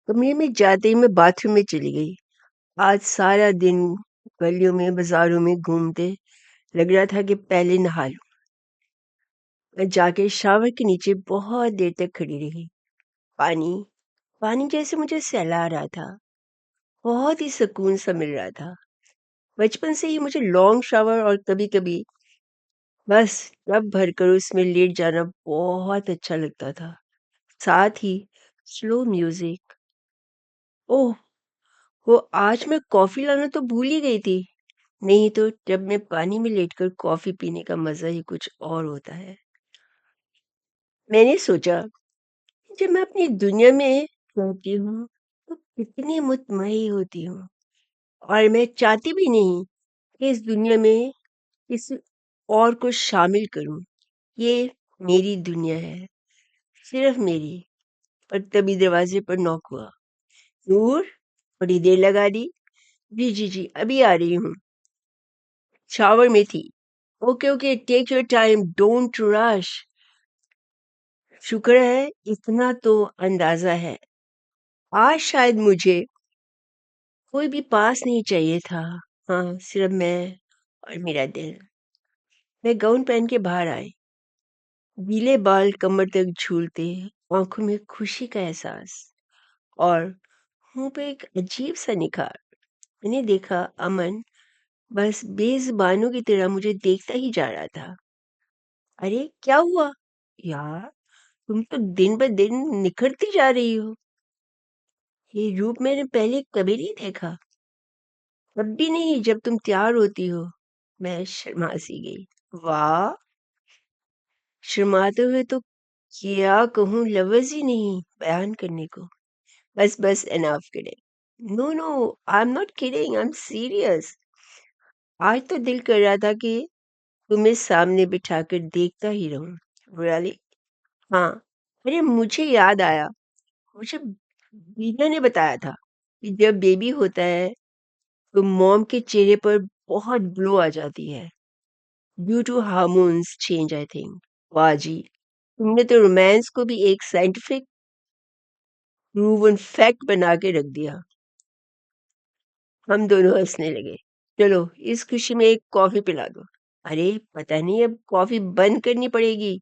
कमरे में जाते ही मैं बाथरूम में चली गई। आज सारा दिन गलियों में बाजारों में घूमते लग रहा था कि पहले नहा लूं। मैं जाके शावर के नीचे बहुत देर तक खड़ी रही। पानी पानी जैसे मुझे सहला रहा था। बहुत ही सुकून सा मिल रहा था। बचपन से ही मुझे लॉन्ग शावर और कभी कभी बस टब भरकर उसमें लेट जाना बहुत अच्छा लगता था। साथ ही स्लो म्यूजिक। ओह, वो आज मैं कॉफी लाना तो भूल ही गई थी। नहीं तो टब में पानी में लेटकर कॉफी पीने का मजा ही कुछ और होता है। मैंने सोचा, जब मैं अपनी दुनिया में रहती हूँ तो कितनी मुतमई होती हूँ, और मैं चाहती भी नहीं कि इस दुनिया में किसी और को शामिल करूं। ये मेरी दुनिया है, सिर्फ मेरी। पर तभी दरवाजे पर नॉक हुआ। नूर, बड़ी देर लगा दी। जी जी जी, अभी आ रही हूँ। शावर में थी। Okay okay, take your time, don't rush. शुक्र है इतना तो अंदाजा है। आज शायद मुझे कोई भी पास नहीं चाहिए था। हाँ, सिर्फ मैं और मेरा दिल। मैं गाउन पहन के बाहर आई। गीले बाल कमर तक झूलते, आंखों में खुशी का एहसास, और मुंह पे एक अजीब सा निखार। मैंने देखा, अमन बस बेजुबानों की तरह मुझे देखता ही जा रहा था। अरे क्या हुआ यार, तुम तो दिन ब दिन निखरती जा रही हो। ये रूप मैंने पहले कभी नहीं देखा। तब भी नहीं जब तुम तैयार होती हो। मैं शर्मा सी गई। वाह, शर्माते हुए तो क्या कहूँ, लफ्ज ही नहीं बयान करने को। बस बस, enough kidding. No no, I am not kidding, I am serious. आज तो दिल कर रहा था कि तुम्हें सामने बिठाकर देखता ही रहूं। रियली? हाँ। अरे मुझे याद आया, मुझे बीना ने बताया था कि जब बेबी होता है तो मॉम के चेहरे पर बहुत ग्लो आ जाती है, due to hormones change, I think. वाह जी, तुमने तो रोमांस को भी एक साइंटिफिक प्रूवन फैक्ट बना के रख दिया। हम दोनों हंसने लगे। चलो, इस खुशी में एक कॉफी पिला दो। अरे पता नहीं, अब कॉफी बंद करनी पड़ेगी।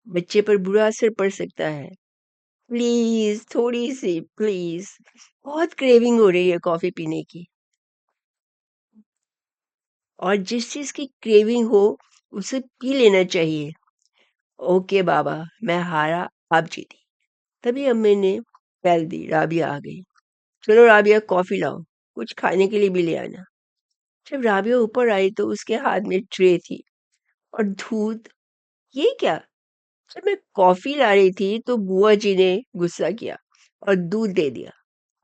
बच्चे पर बुरा असर पड़ सकता है। प्लीज थोड़ी सी, प्लीज। बहुत क्रेविंग हो रही है कॉफी पीने की। और जिस चीज की क्रेविंग हो उसे पी लेना चाहिए। ओके बाबा, मैं हारा, आप जीती। तभी अम्मी ने बैल दी। राबिया आ गई। चलो राबिया, कॉफी लाओ, कुछ खाने के लिए भी ले आना। जब राबिया ऊपर आई तो उसके हाथ में ट्रे थी और दूध। ये क्या? जब मैं कॉफी ला रही थी तो बुआ जी ने गुस्सा किया और दूध दे दिया,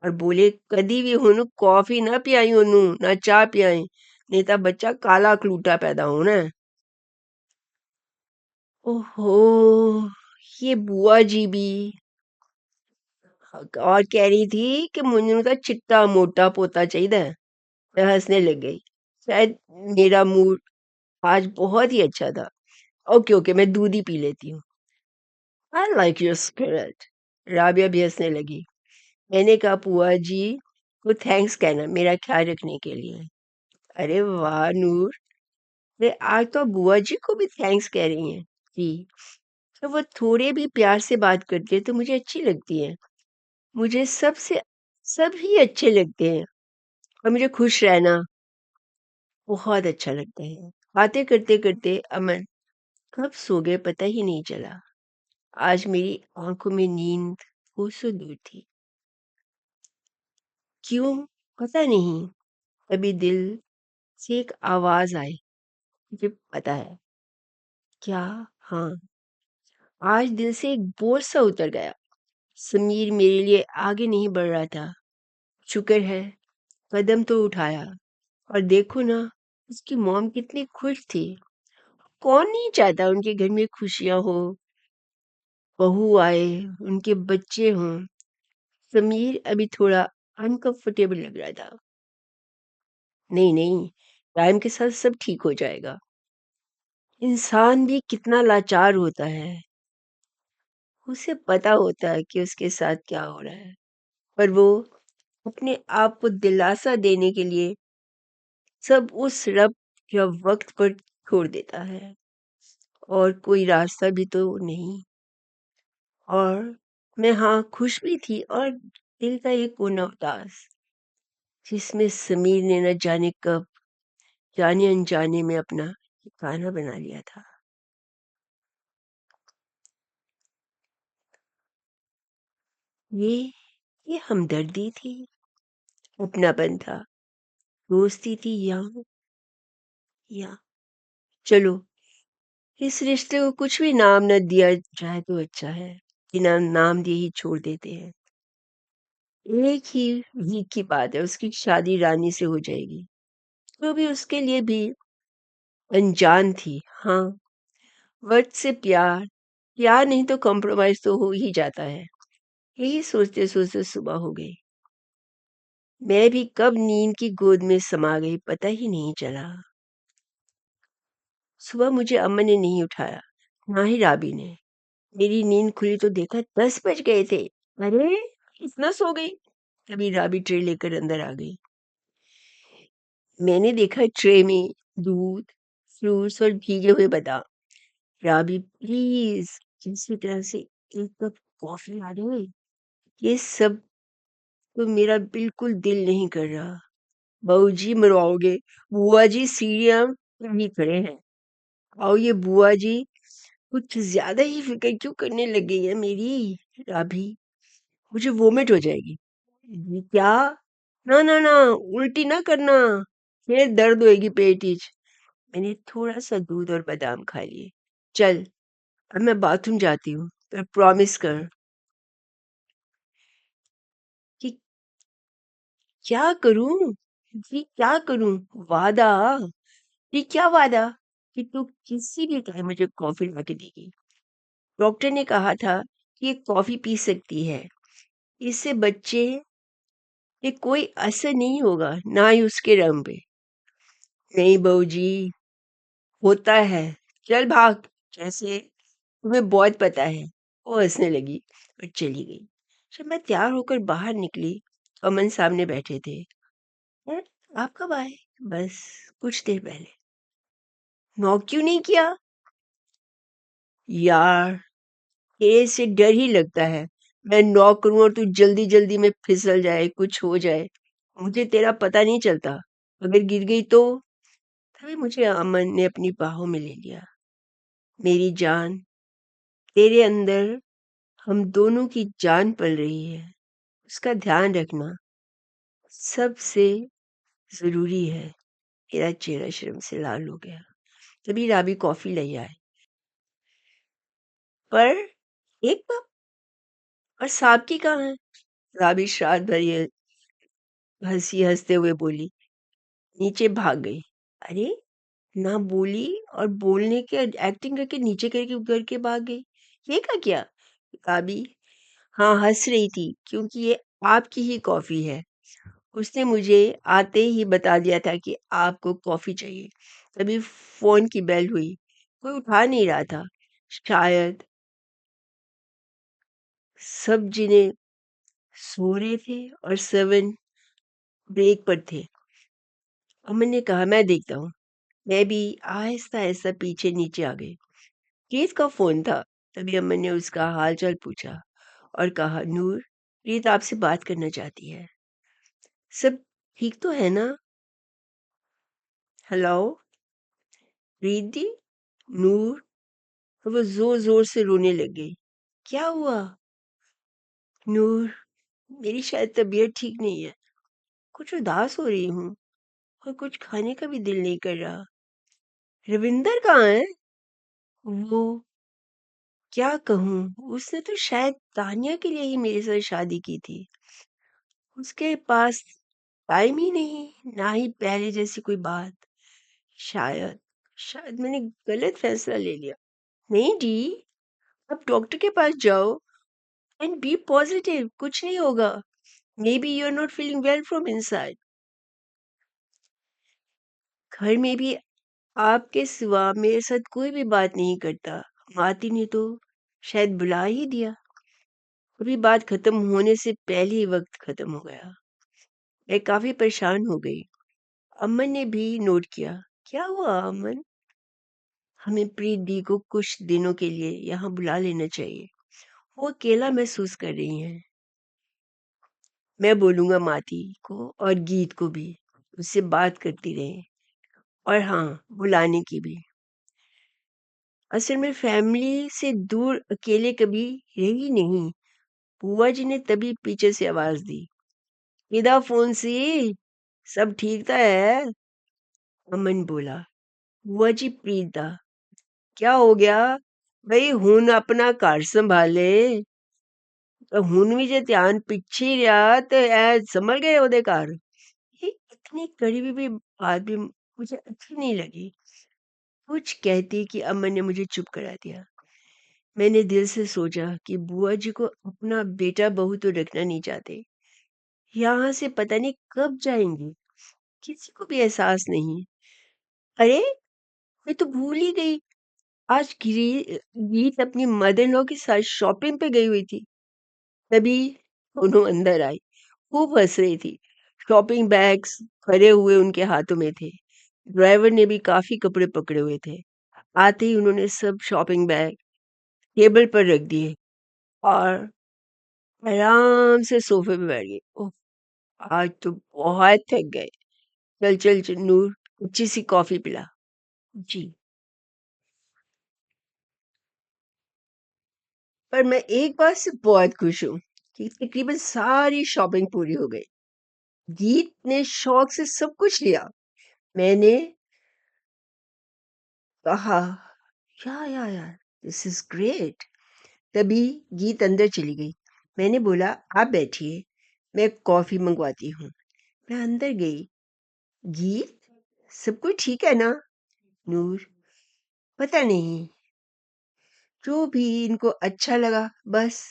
और बोले, कदी भी हुन कॉफी ना पियाई ओनू, ना चाह पियाई, नहीं तो बच्चा काला क्लूटा पैदा होना है। ओहो, ये बुआ जी भी। और कह रही थी कि मुझे तो चिट्टा मोटा पोता चाहिए। मैं हंसने लग गई। शायद मेरा मूड आज बहुत ही अच्छा था। ओके ओके, मैं दूध ही पी लेती हूँ। I like your spirit. Rabia भी हंसने लगी। मैंने कहा, बुआ जी को थैंक्स कहना मेरा ख्याल रखने के लिए। अरे वाह नूर, मैं आज तो बुआ जी को भी थैंक्स कह रही हैं। जी, तो वो थोड़े भी प्यार से बात करती है तो मुझे अच्छी लगती है। मुझे सबसे सभी अच्छे लगते हैं, और मुझे खुश रहना बहुत अच्छा लगता है। बातें करते करते अमन कब सो गए पता ही नहीं चला। आज मेरी आंखों में नींद कोसों दूर थी। क्यों, पता नहीं। तभी दिल से एक आवाज आई। मुझे पता है क्या। हाँ, आज दिल से एक बोझ सा उतर गया। समीर मेरे लिए आगे नहीं बढ़ रहा था। शुक्र है, कदम तो उठाया। और देखो ना, उसकी मॉम कितनी खुश थी। कौन नहीं चाहता उनके घर में खुशियां हो, बहू आए, उनके बच्चे हों। समीर अभी थोड़ा अनकंफर्टेबल लग रहा था। नहीं नहीं, टाइम के साथ सब ठीक हो जाएगा। इंसान भी कितना लाचार होता है। उसे पता होता है कि उसके साथ क्या हो रहा है, पर वो अपने आप को दिलासा देने के लिए सब उस रब या वक्त पर छोड़ देता है, और कोई रास्ता भी तो नहीं। और मैं हाँ खुश भी थी, और दिल का एक कोना उदास, जिसमें समीर ने न जाने कब, जाने अनजाने में अपना ठिकाना बना लिया था। ये ये हमदर्दी थी, अपनापन था, दोस्ती थी, या चलो, इस रिश्ते को कुछ भी नाम न दिया जाए तो अच्छा है। बिना नाम दिए ही छोड़ देते हैं। एक ही वीक की बात है, उसकी शादी रानी से हो जाएगी। तो भी उसके लिए भी अनजान थी। हाँ, वक्त से प्यार, प्यार नहीं तो कॉम्प्रोमाइज तो हो ही जाता है। यही सोचते सोचते सुबह हो गई। मैं भी कब नींद की गोद में समा गई, पता ही नहीं चला। सुबह मुझे अम्मा ने नहीं उठाया, ना ही राबी ने। मेरी नींद खुली तो देखा 10 बज गए थे। अरे, इतना सो गई? तभी राबी ट्रे लेकर अंदर आ गई। मैंने देखा ट्रे में दूध, फ्रूट्स और भीगे हुए बादाम। राबी, प्लीज किसी तरह से एक कप कॉफी ला दे। ये सब तो मेरा बिल्कुल दिल नहीं कर रहा। बहू जी मरवाओगे। बुआ जी सीढ़ियां नहीं खड़े हैं। आओ, ये बुआ जी कुछ ज्यादा ही फिक्र क्यों करने लग गई है मेरी। राभी, मुझे वोमिट हो जाएगी। ये क्या? ना ना ना, उल्टी ना करना, फिर दर्द होएगी पेट इच। मैंने थोड़ा सा दूध और बादाम खा लिए। चल, अब मैं बाथरूम जाती हूँ, पर प्रॉमिस कर कि क्या करूं, जी क्या करूं। वादा, ये क्या वादा कि तू किसी भी टाइम मुझे कॉफी ला के देगी। डॉक्टर ने कहा था कि ये कॉफी पी सकती है, इससे बच्चे पे कोई असर नहीं होगा, ना ही उसके रंग पे। नहीं बहू जी, होता है। चल भाग, जैसे तुम्हें बहुत पता है। वो हंसने लगी और चली गई। जब मैं तैयार होकर बाहर निकली, अमन सामने बैठे थे। "हैं, आप कब आए?" बस कुछ देर पहले। नॉक क्यों नहीं किया? यार, तेरे से डर ही लगता है। मैं नॉक करूं और तू जल्दी जल्दी में फिसल जाए, कुछ हो जाए, मुझे तेरा पता नहीं चलता। अगर गिर गई तो? तभी मुझे अमन ने अपनी बाहों में ले लिया। मेरी जान, तेरे अंदर हम दोनों की जान पल रही है, उसका ध्यान रखना सबसे जरूरी है। मेरा चेहरा शर्म से लाल हो गया। तभी राबी कॉफी ले आए। पर एक कप? और साहब की कहाँ है? राबी श्राद्ध भरी हंसी हंसते हुए बोली, नीचे भाग गई। अरे, ना बोली और बोलने के एक्टिंग करके नीचे करके भाग गई। ये क्या? राबी हाँ हंस रही थी, क्योंकि ये आपकी ही कॉफी है। उसने मुझे आते ही बता दिया था कि आपको कॉफी चाहिए। तभी फोन की बेल हुई। कोई उठा नहीं रहा था। शायद सब जिन्हें सो रहे थे और सेवन ब्रेक पर थे। अमन ने कहा, मैं देखता हूँ। मैं भी आहिस्ता आहिस्ता पीछे नीचे आ गई। प्रीत का फोन था। तभी अमन ने उसका हाल चाल पूछा और कहा, नूर, प्रीत आपसे बात करना चाहती है। सब ठीक तो है ना? हेलो प्रीत दी। नूर, और वो जोर जोर से रोने लग गई। क्या हुआ? नूर, मेरी शायद तबीयत ठीक नहीं है, कुछ उदास हो रही हूँ, और कुछ खाने का भी दिल नहीं कर रहा। रविंदर कहाँ है? वो, क्या कहूँ, उसने तो शायद तानिया के लिए ही मेरे साथ शादी की थी। उसके पास टाइम ही नहीं, ना ही पहले जैसी कोई बात। शायद शायद मैंने गलत फैसला ले लिया। नहीं डी, अब डॉक्टर के पास जाओ एंड बी पॉजिटिव, कुछ नहीं होगा। Maybe you are not feeling well from inside. घर में भी आपके सिवा मेरे साथ कोई भी बात नहीं करता। माती ने तो शायद बुला ही दिया। अभी बात खत्म होने से पहले ही वक्त खत्म हो गया। मैं काफी परेशान हो गई। अमन ने भी नोट किया। क्या हुआ अमन? हमें प्रीत दी को कुछ दिनों के लिए यहाँ बुला लेना चाहिए। वो अकेला महसूस कर रही हैं। मैं बोलूंगा माती को और गीत को भी, उससे बात करती रहे। और हाँ, बुलाने की भी। असल में फैमिली से दूर अकेले कभी रही नहीं। बुआ जी ने तभी पीछे से आवाज दी। इदा फोन सी, सब ठीक था है? अमन बोला। बुआ जी प्रीत दा, क्या हो गया? भाई हुन अपना घर संभाले। हुन भी जे ध्यान पिछे ही रहा तो ऐ संभल गए ओदे घर। ये इतनी करीबी भी बात भी मुझे अच्छी नहीं लगी। कुछ कहती कि अमन ने मुझे चुप करा दिया। मैंने दिल से सोचा कि बुआ जी को अपना बेटा बहू तो रखना नहीं चाहते। यहाँ से पता नहीं कब जाएंगे, किसी को भी एहसास नहीं। अरे, मैं तो भूल ही गई। आज गीत अपनी मदर इन लॉ के साथ शॉपिंग पे गई हुई थी। तभी दोनों अंदर आई। खूब हंस रही थी। शॉपिंग बैग्स भरे हुए उनके हाथों में थे। ड्राइवर ने भी काफी कपड़े पकड़े हुए थे। आते ही उन्होंने सब शॉपिंग बैग टेबल पर रख दिए और आराम से सोफे पे बैठ गए। ओह, आज तो बहुत थक गए। चल चल चल नूर, अच्छी सी कॉफी पिला। जी। पर मैं एक बात से बहुत खुश हूँ कि तकरीबन सारी शॉपिंग पूरी हो गई। गीत ने शौक से सब कुछ लिया। मैंने कहा, या यार, दिस इज ग्रेट। तभी गीत अंदर चली गई। मैंने बोला, आप बैठिए, मैं कॉफी मंगवाती हूँ। मैं अंदर गई। गीत, सब कुछ ठीक है ना? नूर, पता नहीं, जो भी इनको अच्छा लगा, बस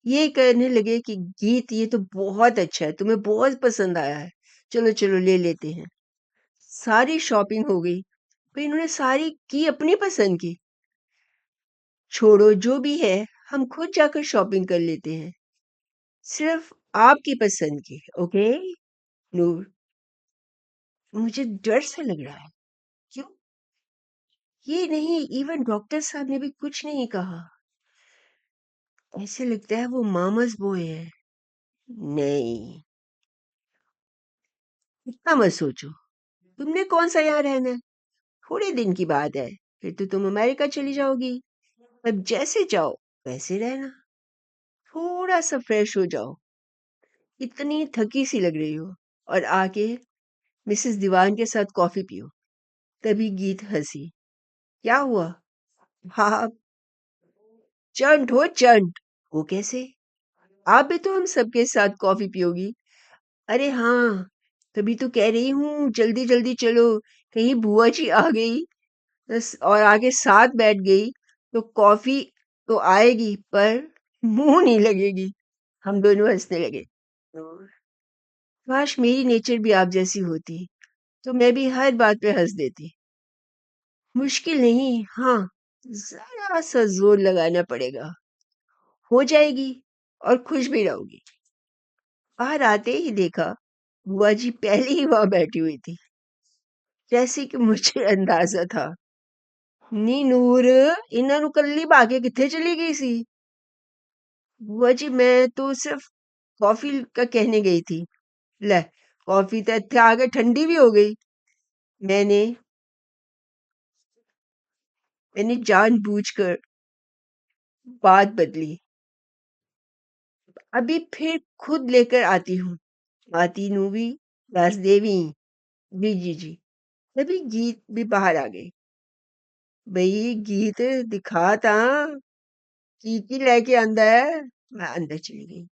ये कहने लगे कि गीत ये तो बहुत अच्छा है, तुम्हें बहुत पसंद आया है, चलो चलो ले लेते हैं। सारी शॉपिंग हो गई, पर इन्होंने सारी की अपनी पसंद की। छोड़ो जो भी है, हम खुद जाकर शॉपिंग कर लेते हैं, सिर्फ आपकी पसंद की। ओके नूर, मुझे डर सा लग रहा है। क्यों? ये नहीं, इवन डॉक्टर साहब ने भी कुछ नहीं कहा। ऐसे लगता है वो मामस बॉय है। नहीं, इतना मत सोचो। तुमने कौन सा यहाँ रहना है? थोड़े दिन की बात है, फिर तो तुम अमेरिका चली जाओगी। अब जैसे जाओ वैसे रहना। थोड़ा सा फ्रेश हो जाओ। इतनी थकी सी लग रही हो। और आके मिसेस दीवान के साथ कॉफी पियो। तभी गीत हंसी। क्या हुआ? हाँ, चंट हो चंट। वो कैसे? आप भी तो हम सबके साथ कॉफी पियोगी। अरे हाँ, तभी तो कह रही हूँ जल्दी जल्दी चलो। कहीं बुआ जी आ गई और आगे साथ बैठ गई तो कॉफी तो आएगी पर मुंह नहीं लगेगी। हम दोनों हंसने लगे। काश मेरी नेचर भी आप जैसी होती तो मैं भी हर बात पे हंस देती। मुश्किल नहीं, हाँ, जरा सा जोर लगाना पड़ेगा। हो जाएगी और खुश भी रहोगी। बाहर आते ही देखा बुआ जी पहले ही वहां बैठी हुई थी, जैसे कि मुझे अंदाजा था। नी नूर, इन्हां नू कल्ली भागे किथे चली गई सी? बुआ जी मैं तो सिर्फ कॉफी का कहने गई थी। ले, कॉफी तो इत्थे आके ठंडी भी हो गई। मैंने मैंने जानबूझकर बात बदली। अभी फिर खुद लेकर आती हूँ। आती नू भी दस देवी। जी जी जी। तभी गीत भी बाहर आ गई। भई गीत दिखा ता की लेके आंदा है। मैं अंदर चली गई।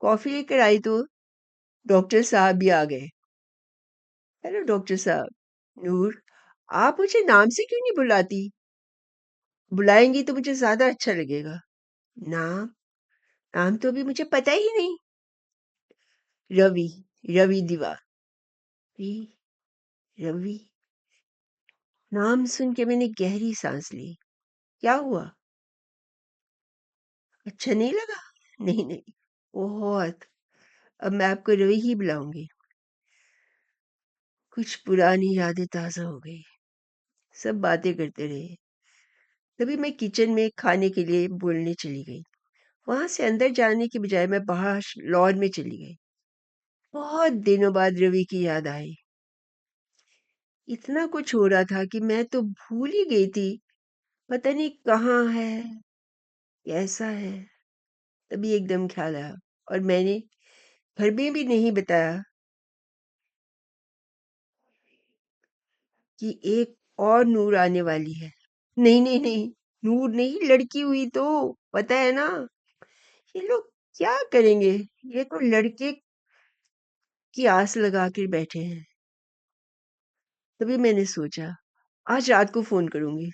कॉफी लेकर आई तो डॉक्टर साहब भी आ गए। हेलो डॉक्टर साहब। नूर, आप मुझे नाम से क्यों नहीं बुलाती? बुलाएंगी तो मुझे ज्यादा अच्छा लगेगा। नाम? नाम तो अभी मुझे पता ही नहीं। रवि, रवि दीवा। रवि, रवि। नाम सुन के मैंने गहरी सांस ली। क्या हुआ? अच्छा नहीं लगा? नहीं नहीं, बहुत। अब मैं आपको रवि ही बुलाऊंगी। कुछ पुरानी यादें ताज़ा हो गई। सब बातें करते रहे। तभी मैं किचन में खाने के लिए बोलने चली गई। वहां से अंदर जाने की बजाय मैं बाहर लॉन में चली गई। बहुत दिनों बाद रवि की याद आई। इतना कुछ हो रहा था कि मैं तो भूल ही गई थी। पता नहीं कहाँ है, कैसा है। तभी एकदम ख्याल आया और मैंने घर में भी नहीं बताया कि एक और नूर आने वाली है। नहीं नहीं नहीं, नूर नहीं, लड़की हुई तो। पता है ना, ये लोग क्या करेंगे। ये तो लड़के की आस लगा कर बैठे हैं। तभी मैंने सोचा आज रात को फोन करूंगी।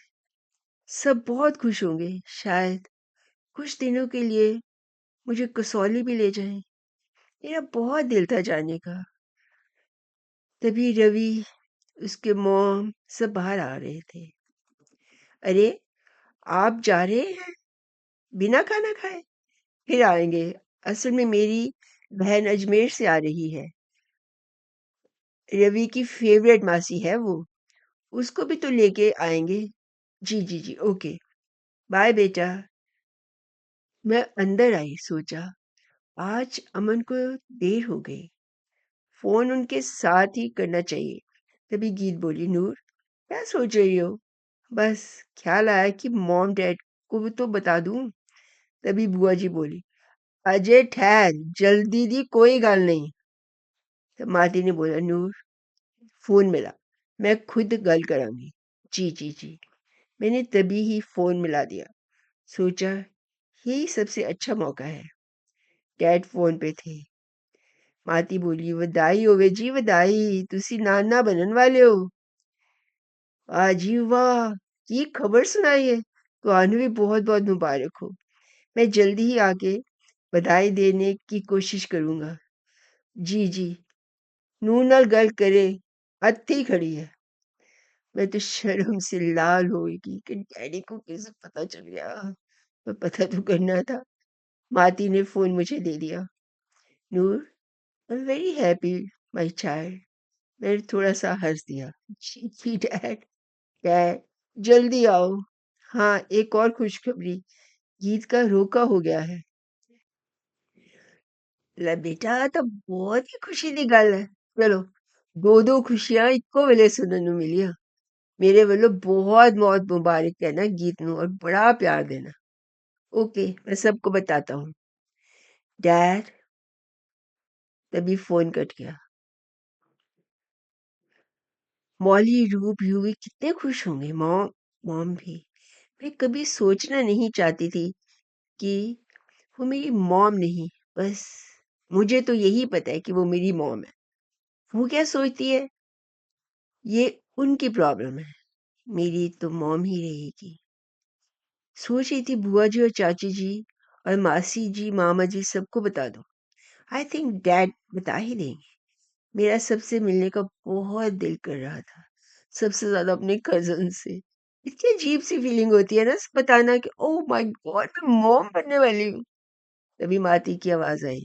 सब बहुत खुश होंगे। शायद कुछ दिनों के लिए मुझे कसौली भी ले जाएं। मेरा बहुत दिल था जाने का। तभी रवि, उसके मॉम सब बाहर आ रहे थे। अरे, आप जा रहे हैं बिना खाना खाए? फिर आएंगे। असल में मेरी बहन अजमेर से आ रही है। रवि की फेवरेट मासी है वो। उसको भी तो लेके आएंगे। जी जी जी, ओके। बाय बेटा। मैं अंदर आई, सोचा आज अमन को देर हो गई। फोन उनके साथ ही करना चाहिए। तभी गीत बोली, नूर क्या सोच रही हो? बस ख्याल आया कि मॉम डैड को भी तो बता दूं। तभी बुआ जी बोली, अजय ठहर, जल्दी दी कोई गल नहीं। तब माती ने बोला, नूर फोन मिला, मैं खुद गल करांगी। जी जी जी। मैंने तभी ही फोन मिला दिया। सोचा यही सबसे अच्छा मौका है। डैड फोन पे थे। माती बोली, ਵਧਾਈ ਹੋਵੇ जी, ਵਧਾਈ, तुसी नाना बनन वाले हो। वाह जी वाह, की खबर सुनाई है। ਤੁਹਾਨੂੰ भी बहुत बहुत मुबारक हो। मैं जल्दी ही आके बधाई देने की कोशिश करूंगा। जी जी। नूर नाल गल करे, हत्थ ही खड़ी है। मैं तो शर्म से लाल हो गई कि डैडी को कैसे पता चल गया। मैं पता तो करना था। माती ने फोन मुझे दे दिया। Noor, I am very happy my child. मैंने थोड़ा सा हंस दिया। जी डैड। डैड, जल्दी आओ। हाँ, एक और खुशखबरी, गीत का रोका हो गया है। ਲੈ ਬੇਟਾ, ਤਾਂ ਬਹੁਤ ਹੀ ਖੁਸ਼ੀ ਦੀ ਗੱਲ ਹੈ। ਚਲੋ, ਦੋ ਦੋ ਖੁਸ਼ੀਆਂ ਇੱਕੋ ਵੇਲੇ ਸੁਣਨ ਨੂੰ ਮਿਲੀਆਂ। ਮੇਰੇ ਵੱਲੋਂ बहुत बहुत मुबारक कहना गीत ਨੂੰ और बड़ा प्यार देना। ओके, मैं सबको बताता हूँ। डैड। तभी फोन कट गया। मौली, रूप, यूवी कितने खुश होंगे। मॉम, मॉम भी। मैं कभी सोचना नहीं चाहती थी कि वो मेरी मॉम नहीं, बस मुझे तो यही पता है कि वो मेरी मॉम है। वो क्या सोचती है, ये उनकी प्रॉब्लम है। मेरी तो मॉम ही रहेगी। सोच रही थी बुआ जी और चाची जी और मासी जी, मामा जी सबको बता दूं। आई थिंक डैड बता ही देंगे। मेरा सबसे मिलने का बहुत दिल कर रहा था, सबसे ज्यादा अपने कजन से। इतनी अजीब सी फीलिंग होती है ना बताना कि ओह माय गॉड, मैं मॉम बनने वाली हूँ। तभी माती की आवाज आई,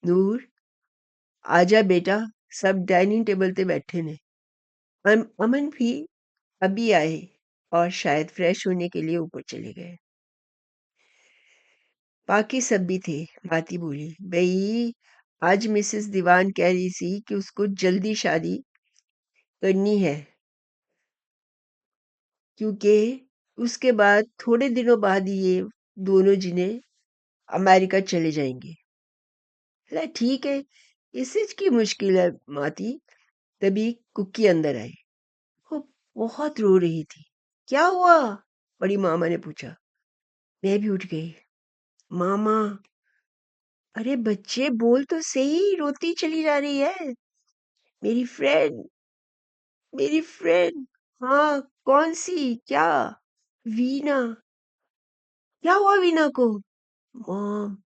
नूर आजा बेटा, सब डाइनिंग टेबल पे बैठे ने। अमन भी अभी आए और शायद फ्रेश होने के लिए ऊपर चले गए। बाकी सब भी थे। माती बोली, भाई आज मिसेस दीवान कह रही थी कि उसको जल्दी शादी करनी है, क्योंकि उसके बाद थोड़े दिनों बाद ही ये दोनों जिने अमेरिका चले जाएंगे। बोला, ठीक है, इस चीज की मुश्किल है माती। तभी कुकी अंदर आई। वो बहुत रो रही थी। क्या हुआ? बड़ी मामा ने पूछा। मैं भी उठ गई। मामा, अरे बच्चे बोल तो सही, रोती चली जा रही है। मेरी फ्रेंड, मेरी फ्रेंड। हाँ, कौन सी, क्या? वीना। क्या हुआ वीना को? मॉम,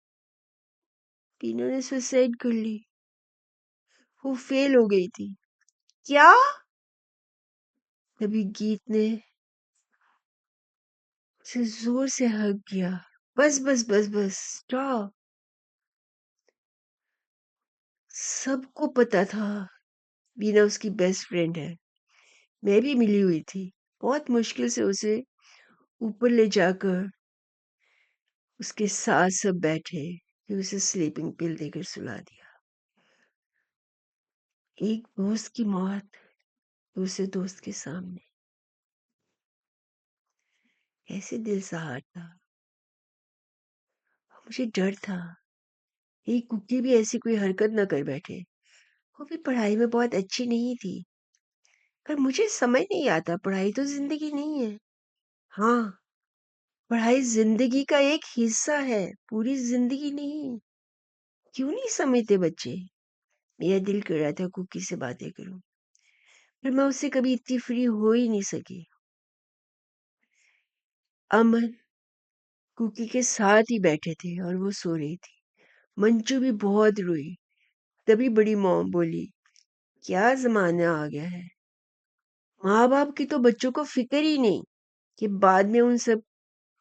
वीना ने सुसाइड कर ली। वो फेल हो गई थी। क्या? तभी गीत ने उसे जोर से हग किया। बस बस बस बस, स्टॉप। सबको पता था वीना उसकी बेस्ट फ्रेंड है। मैं भी मिली हुई थी। बहुत मुश्किल से उसे ऊपर ले जाकर उसके साथ सब बैठे, फिर उसे स्लीपिंग पिल देकर सुला दिया। एक दोस्त की मौत दूसरे दोस्त के सामने, ऐसे दिल सहार था। मुझे डर था एक कुकी भी ऐसी कोई हरकत न कर बैठे। वो भी पढ़ाई में बहुत अच्छी नहीं थी, पर मुझे समझ नहीं आता पढ़ाई तो जिंदगी नहीं है। हाँ, पढ़ाई जिंदगी का एक हिस्सा है, पूरी जिंदगी नहीं। क्यों नहीं समझते बच्चे? मेरा दिल कर रहा था कुकी से बातें करूं, पर मैं उससे कभी इतनी फ्री हो ही नहीं सकी। अमन कुकी के साथ ही बैठे थे और वो सो रही थी। मंजू भी बहुत रोई। तभी बड़ी मॉम बोली, क्या जमाना आ गया है। माँ बाप की तो बच्चों को फिक्र ही नहीं कि बाद में उन सब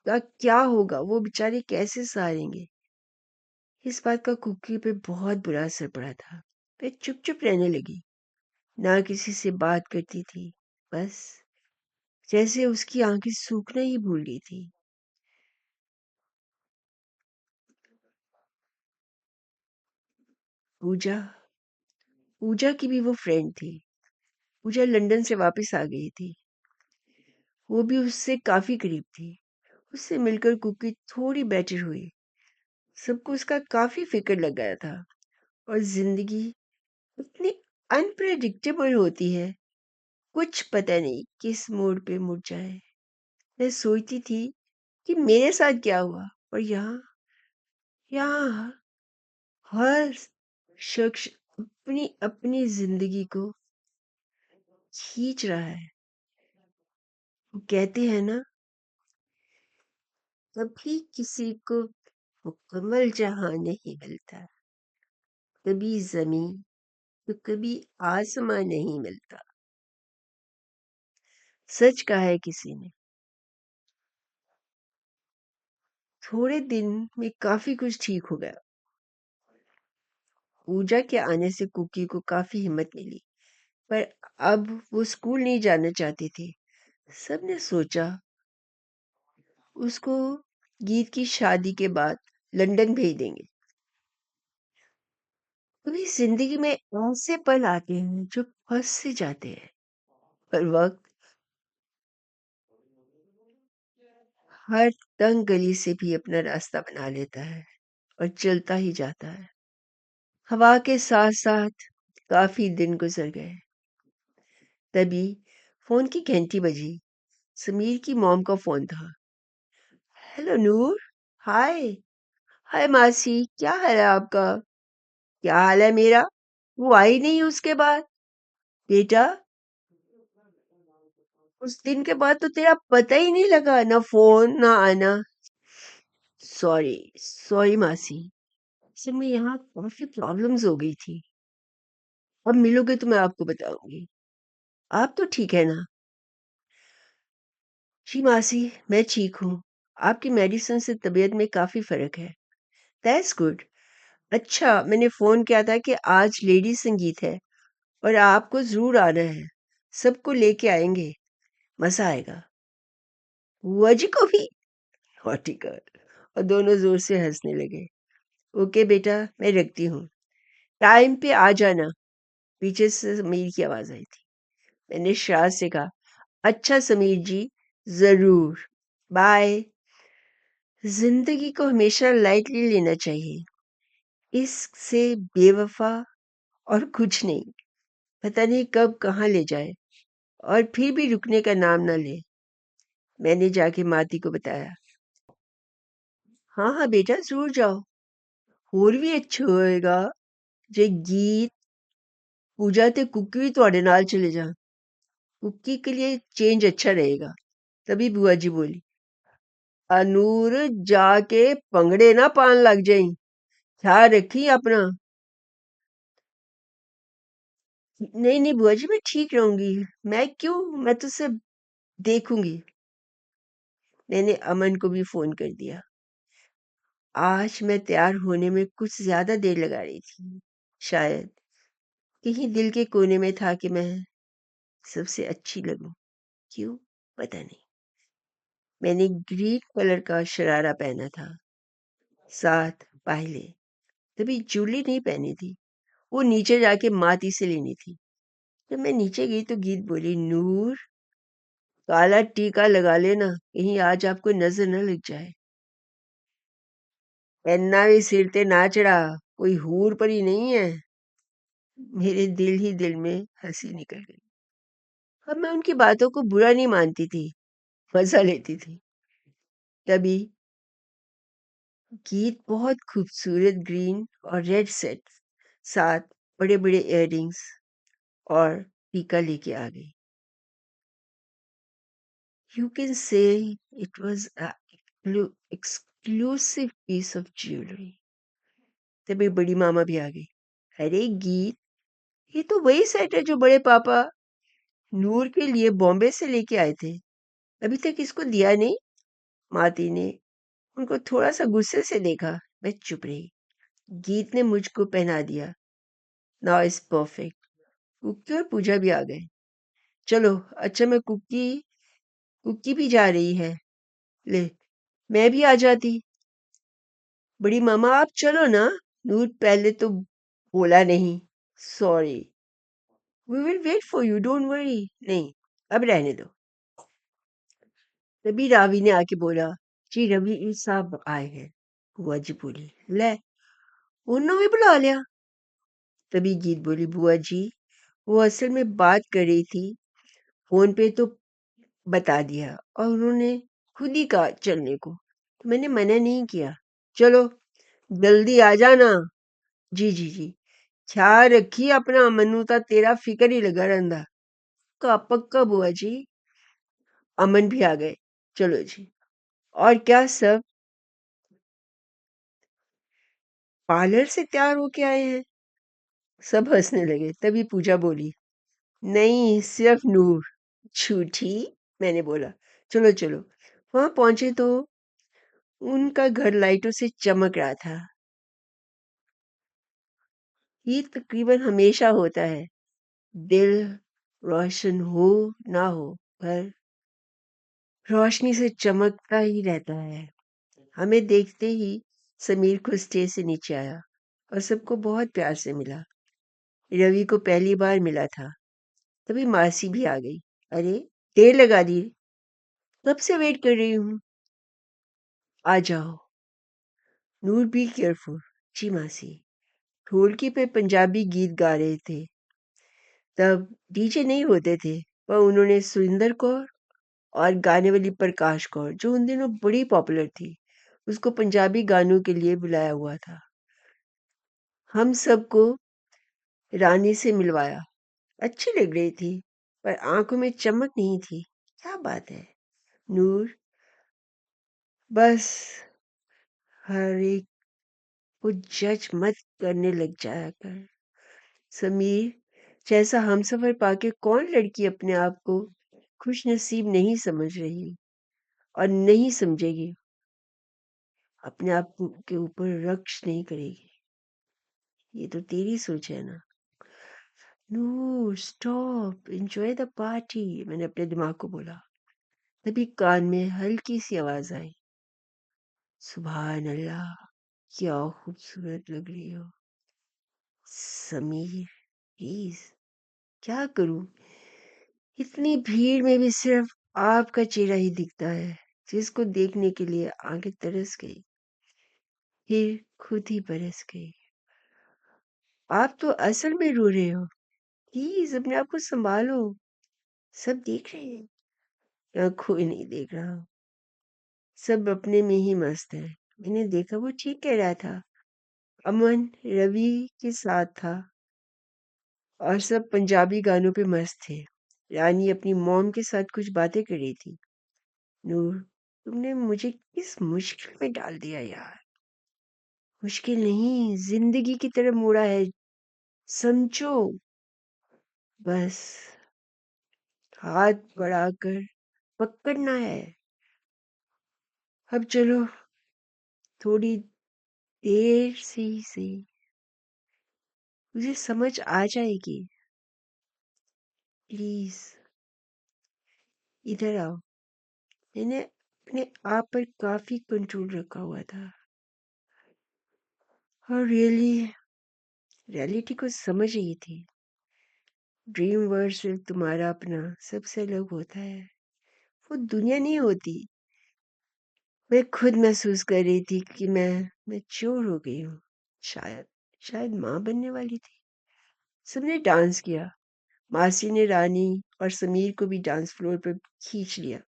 का क्या होगा, वो बेचारे कैसे सहारेंगे। इस बात का कुकी पे बहुत बुरा असर पड़ा था। वे चुप चुप रहने लगी, ना किसी से बात करती थी, बस जैसे उसकी आंखें सूखना ही भूल गई थी। पूजा पूजा की भी वो फ्रेंड थी। पूजा लंदन से वापस आ गई थी। वो भी उससे काफी करीब थी। उससे मिलकर कुकी थोड़ी बेटर हुई। सबको उसका काफी फिक्र लग गया था। और जिंदगी इतनी अनप्रेडिक्टेबल होती है, कुछ पता नहीं किस मोड़ पे मुड़ जाए। मैं सोचती थी कि मेरे साथ क्या हुआ, और यहाँ हर शख्स अपनी अपनी जिंदगी को खींच रहा है। वो कहते हैं ना, कभी किसी को मुकम्मल जहां नहीं मिलता, कभी जमीन तो कभी आसमां नहीं मिलता। सच कहा है किसी ने। थोड़े दिन में काफी कुछ ठीक हो गया। पूजा के आने से कुकी को काफी हिम्मत मिली, पर अब वो स्कूल नहीं जाना चाहती थी। सबने सोचा उसको गीत की शादी के बाद लंदन भेज देंगे। कभी जिंदगी में ऐसे पल आते हैं जो फंस से जाते हैं, पर वक्त हर तंग गली से भी अपना रास्ता बना लेता है और चलता ही जाता है। हवा के साथ साथ काफी दिन गुजर गए। तभी फोन की घंटी बजी। समीर की मॉम का फोन था। हेलो नूर। हाय। हाय मासी, क्या हाल है आपका? क्या हाल है मेरा? वो आई नहीं उसके बाद। बेटा, उस दिन के बाद तो तेरा पता ही नहीं लगा, ना फोन ना आना। सॉरी सॉरी मासी, असल में यहाँ काफी प्रॉब्लम्स हो गई थी। अब मिलोगे तो मैं आपको बताऊंगी। आप तो ठीक है ना? जी मासी, मैं ठीक हूँ। आपकी मेडिसिन से तबीयत में काफी फर्क है। That's good. अच्छा, मैंने फोन किया था कि आज लेडी संगीत है और आपको जरूर आना है। सबको लेके आएंगे, मजा आएगा। बुआ जी को भी? Hottie girl. और दोनों जोर से हंसने लगे। ओके बेटा, मैं रखती हूँ। टाइम पे आ जाना। पीछे से समीर की आवाज आई थी। मैंने शाह से कहा, अच्छा समीर जी, जरूर। बाय। जिंदगी को हमेशा लाइटली लेना चाहिए। इससे बेवफा और कुछ नहीं। पता नहीं कब कहाँ ले जाए, और फिर भी रुकने का नाम ना ले। मैंने जाके माती को बताया। हाँ हाँ बेटा, जरूर जाओ। और भी अच्छा होएगा जे गीत पूजा ते कुकी भी ਤੁਹਾਡੇ ਨਾਲ चले जा। कुकी के लिए चेंज अच्छा रहेगा। तभी बुआ जी बोली, अनूर, जाके पंगड़े ना पान लग जाई। ख्याल रखी अपना। नहीं नहीं बुआ जी, मैं ठीक रहूंगी। मैं क्यों, मैं तो सिर्फ देखूंगी। मैंने अमन को भी फोन कर दिया। आज मैं तैयार होने में कुछ ज्यादा देर लगा रही थी। शायद कहीं दिल के कोने में था कि मैं सबसे अच्छी लगूं। क्यों? पता नहीं। मैंने ग्रीन कलर का शरारा पहना था, साथ पहले तभी जूली नहीं पहनी थी। वो नीचे जाके माती से लेनी थी। जब मैं नीचे गई तो गीत बोली, नूर काला टीका लगा लेना, कहीं आज आपको नजर न लग जाए। पन्ना भी सिर ते ना चढ़ा, कोई हूर परी नहीं है। मेरे दिल ही दिल में हंसी निकल गई। अब मैं उनकी बातों को बुरा नहीं मानती थी, मजा लेती थी। तभी गीत बहुत खूबसूरत ग्रीन और रेड सेट साथ बड़े बड़े इयररिंग्स और टीका लेके आ गई। You can say it was a exclusive piece of jewelry. तभी बड़ी मामा भी आ गई। अरे गीत, ये तो वही सेट है जो बड़े पापा नूर के लिए बॉम्बे से लेके आए थे। अभी तक इसको दिया नहीं। माती ने उनको थोड़ा सा गुस्से से देखा। मैं चुप रही। गीत ने मुझको पहना दिया। Now is perfect. कुकी और पूजा भी आ गए। चलो, अच्छा मैं कुकी कुकी भी जा रही है। ले, मैं भी आ जाती। बड़ी मामा आप चलो ना। नूर पहले तो बोला नहीं। Sorry, we will wait for you, don't worry. नहीं, अब रहने दो। तभी रावी ने आके बोला, जी रवि साहब आए हैं। बुआ जी बोली, ले उन्होंने भी बुला लिया। तभी गीत बोली, बुआ जी वो असल में बात कर रही थी, फोन पे तो बता दिया और उन्होंने खुद ही कहा चलने को, तो मैंने मना नहीं किया। चलो जल्दी आ जाना। जी जी जी, ख्याल रखिए अपना, मनु ता तेरा फिकर ही लगा रहंदा। का पक्का बुआ जी। अमन भी आ गए। चलो जी, और क्या सब पार्लर से तैयार होके आए हैं? सब हंसने लगे। तभी पूजा बोली, नहीं सिर्फ नूर। झूठी, मैंने बोला। चलो चलो। वहां पहुंचे तो उनका घर लाइटों से चमक रहा था। ये तकरीबन हमेशा होता है, दिल रोशन हो ना हो, पर रोशनी से चमकता ही रहता है। हमें देखते ही समीर खुद स्टेज से नीचे आया और सबको बहुत प्यार से मिला। रवि को पहली बार मिला था। तभी मासी भी आ गई। अरे, देर लगा दी, कब से वेट कर रही हूँ। आ जाओ। नूर बी केयरफुल। जी मासी। ढोलकी पे पंजाबी गीत गा रहे थे। तब डीजे नहीं होते थे, पर उन्होंने सुरिंदर कौर और गाने वाली प्रकाश कौर, जो उन दिनों बड़ी पॉपुलर थी, उसको पंजाबी गानों के लिए बुलाया हुआ था। हम सबको रानी से मिलवाया। अच्छी लग रही थी, पर आंखों में चमक नहीं थी। क्या बात है नूर, बस हर एक को जज मत करने लग जाया कर। समीर जैसा हमसफर पाके कौन लड़की अपने आप को खुश नसीब नहीं समझ रही और नहीं समझेगी, अपने आप के ऊपर रक्श नहीं करेगी। ये तो तेरी सोच है ना। No stop, enjoy the party, मैंने अपने दिमाग को बोला। तभी कान में हल्की सी आवाज आई, सुभान अल्लाह, क्या खूबसूरत लग रही हो समीर। प्लीज, क्या करूं, इतनी भीड़ में भी सिर्फ आपका चेहरा ही दिखता है, जिसको देखने के लिए आंखें तरस गई, फिर खुद ही बरस गई। आप तो असल में रो रहे हो। प्लीज अपने आप को संभालो, सब देख रहे हैं। यहाँ कोई नहीं देख रहा, सब अपने में ही मस्त है। मैंने देखा वो ठीक कह रहा था। अमन रवि के साथ था और सब पंजाबी गानों पे मस्त थे। रानी अपनी मॉम के साथ कुछ बातें कर रही थी। नूर, तुमने मुझे किस मुश्किल में डाल दिया यार। मुश्किल नहीं, जिंदगी की तरफ मोड़ा है, समझो। बस हाथ बढ़ाकर पकड़ना है। अब चलो, थोड़ी देर से ही सही। मुझे समझ आ जाएगी। प्लीज इधर आओ। मैंने अपने आप पर काफी कंट्रोल रखा हुआ था और रियलिटी को समझ रही थी। ड्रीम वर्ल्ड सिर्फ तुम्हारा अपना सबसे अलग होता है। वो दुनिया नहीं होती। मैं खुद महसूस कर रही थी कि मैं मैच्योर हो गई हूँ। शायद शायद माँ बनने वाली थी। सबने डांस किया। मासी ने रानी और समीर को भी डांस फ्लोर पर खींच लिया।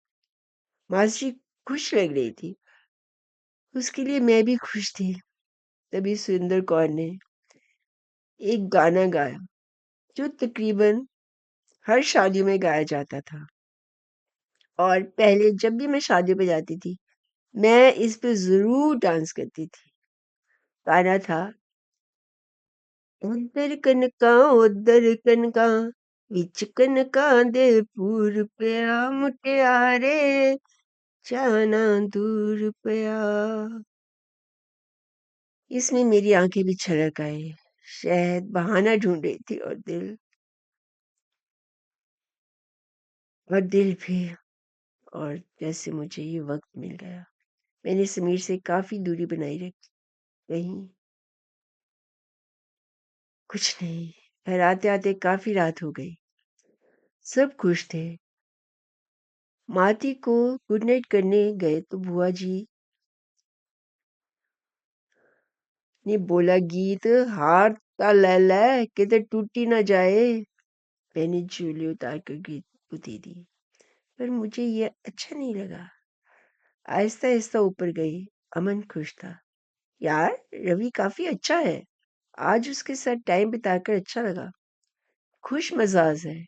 मासी खुश लग रही थी। उसके लिए मैं भी खुश थी। तभी सुरेंद्र कौर ने एक गाना गाया जो तकरीबन हर शादी में गाया जाता था। और पहले जब भी मैं शादी पे जाती थी मैं इस पे जरूर डांस करती थी। गाना था, उधर कनका उधर कनका विच कनका दे पूर पिया मुटियारे जाना दूर पिया। इसमें मेरी आंखें भी छलक आई। शायद बहाना ढूंढ रही थी और दिल भी। और जैसे मुझे ये वक्त मिल गया मैंने समीर से काफी दूरी बनाई रखी। कहीं कुछ नहीं। घर आते आते काफी रात हो गई। सब खुश थे। माती को गुड नाइट करने गए तो बुआ जी ने बोला, गीत हार ता ले ले किते टूटी ना जाए। मैंने झूली उतार कर गीत को दे दी पर मुझे ये अच्छा नहीं लगा। आहिस्ता आहिस्ता ऊपर गई। अमन खुश था। यार रवि काफी अच्छा है। आज उसके साथ टाइम बिताकर अच्छा लगा। खुश मजाज है।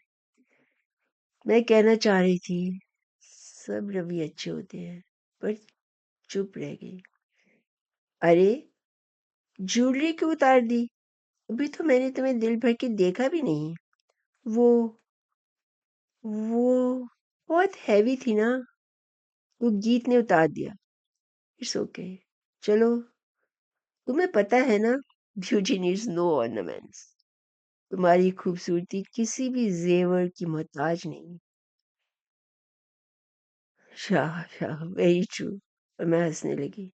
मैं कहना चाह रही थी सब रवि अच्छे होते हैं पर चुप रह गई। अरे ज्वेलरी क्यों उतार दी? अभी तो मैंने तुम्हें दिल भर के देखा भी नहीं। वो वो बहुत हैवी थी ना। वो गीत ने उतार दिया। It's okay. चलो तुम्हें पता है ना ब्यूटी नीड्स नो ऑर्नामेंट्स। तुम्हारी खूबसूरती किसी भी जेवर की मोहताज नहीं। Shah Shah very true. और मैं हंसने लगी।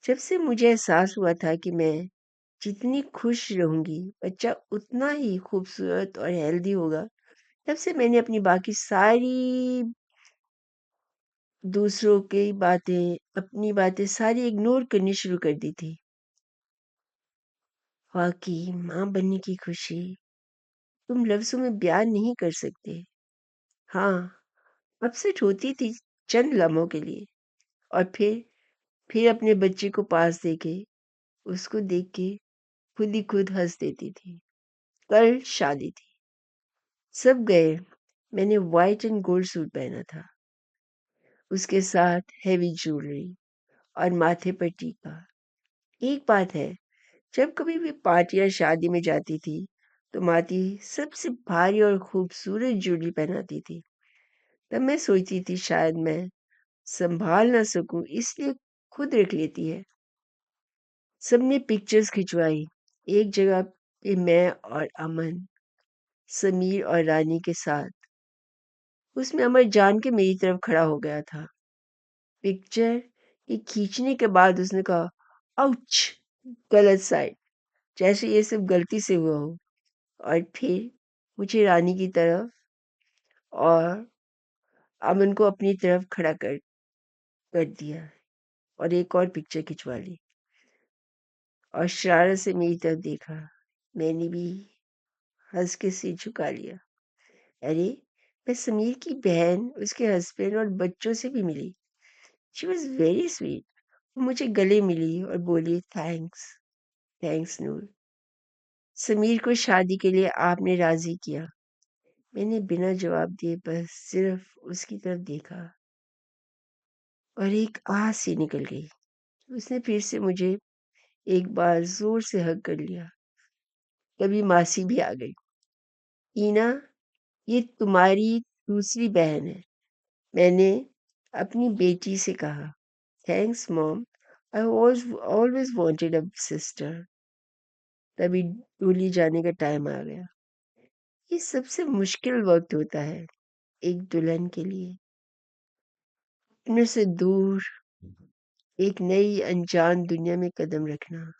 जब से मुझे एहसास हुआ था कि मैं जितनी खुश रहूंगी बच्चा उतना ही खूबसूरत और हेल्दी होगा, तब से मैंने अपनी बातें सारी इग्नोर करनी शुरू कर दी थी। वाकई माँ बनने की खुशी तुम लफ्जों में बयान नहीं कर सकते। हाँ, अपसेट होती थी चंद लम्हों के लिए और फिर अपने बच्चे को पास देके उसको देख के खुद ही खुद हंस देती थी। कल शादी थी। सब गए। मैंने व्हाइट एंड गोल्ड सूट पहना था। उसके साथ हेवी ज्वेलरी और माथे पर टीका। एक बात है, जब कभी भी पार्टी या शादी में जाती थी तो माती सबसे भारी और खूबसूरत ज्वेलरी पहनाती थी। तब मैं सोचती थी शायद मैं संभाल ना सकूं इसलिए खुद रख लेती है। सबने पिक्चर्स खिंचवाई। एक जगह पे मैं और अमन, समीर और रानी के साथ। उसमें अमर जान के मेरी तरफ खड़ा हो गया था। पिक्चर ये खींचने के बाद उसने कहा, आउच, गलत साइड, जैसे ये सब गलती से हुआ हो। और फिर मुझे रानी की तरफ और अमन को अपनी तरफ खड़ा कर दिया और एक और पिक्चर खिंचवा ली और शरारत से मेरी तरफ देखा। मैंने भी हंस के सिर झुका लिया। अरे मैं समीर की बहन, उसके हस्बैंड और बच्चों से भी मिली। She was very sweet. वो मुझे गले मिली और बोली, थैंक्स। थैंक्स नूर। समीर को शादी के लिए आपने राजी किया। मैंने बिना जवाब दिए बस सिर्फ उसकी तरफ देखा और एक आह सी निकल गई। उसने फिर से मुझे एक बार जोर से हग कर लिया। तभी मासी भी आ गई। ईना, ये तुम्हारी दूसरी बहन है। मैंने अपनी बेटी से कहा। Thanks mom, I always wanted a sister. तभी डोली जाने का टाइम आ गया। ये सबसे मुश्किल वक़्त होता है एक दुल्हन के लिए। अपनों से दूर एक नई अनजान दुनिया में कदम रखना।